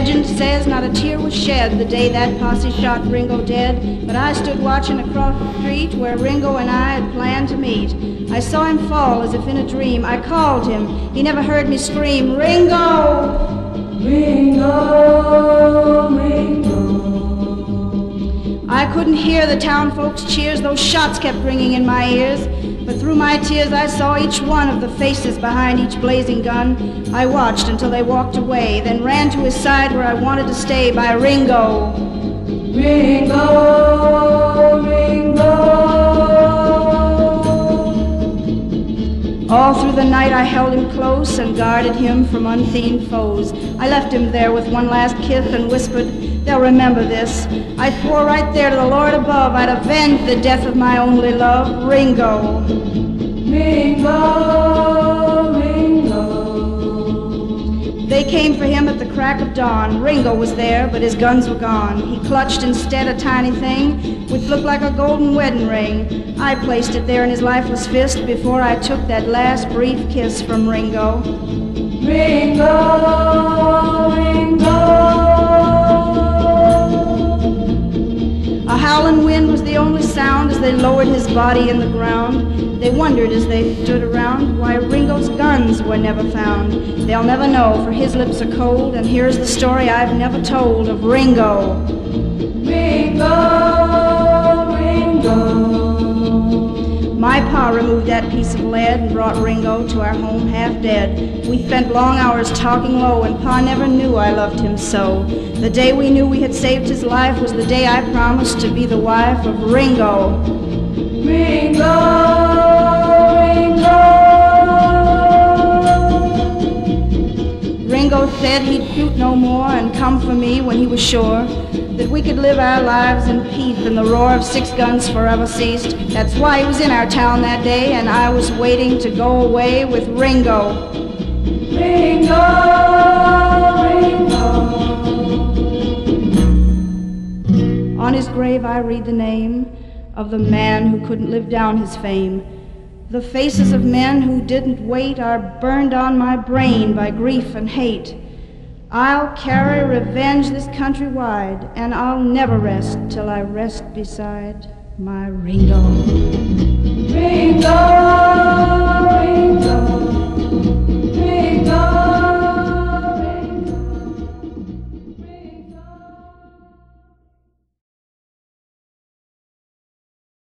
Legend says not a tear was shed the day that posse shot Ringo dead, but I stood watching across the street where Ringo and I had planned to meet. I saw him fall as if in a dream. I called him. He never heard me scream, "Ringo! Ringo, Ringo." I couldn't hear the town folks' cheers. Those shots kept ringing in my ears. But through my tears I saw each one of the faces behind each blazing gun. I watched until they walked away, then ran to his side where I wanted to stay by Ringo. Ringo, Ringo. All through the night I held him close and guarded him from unseen foes. I left him there with one last kiss and whispered, "They'll remember this." I swore right there to the Lord above I'd avenge the death of my only love, Ringo. Ringo, Ringo. They came for him at the crack of dawn. Ringo was there, but his guns were gone. He clutched instead a tiny thing which looked like a golden wedding ring. I placed it there in his lifeless fist before I took that last brief kiss from Ringo. Ringo, Ringo. A howling wind was the only sound as they lowered his body in the ground. They wondered as they stood around why Ringo's guns were never found. They'll never know, for his lips are cold, and here's the story I've never told of Ringo. Ringo, Ringo. My pa removed that piece of lead and brought Ringo to our home half dead. We spent long hours talking low, and Pa never knew I loved him so. The day we knew we had saved his life was the day I promised to be the wife of Ringo. Ringo, Ringo. Ringo said he'd shoot no more and come for me when he was sure that we could live our lives in peace and the roar of 6 guns forever ceased. That's why he was in our town that day, and I was waiting to go away with Ringo. Ringo, Ringo. On his grave I read the name of the man who couldn't live down his fame. The faces of men who didn't wait are burned on my brain by grief and hate. I'll carry revenge this country wide, and I'll never rest till I rest beside my Ringo. Ringo.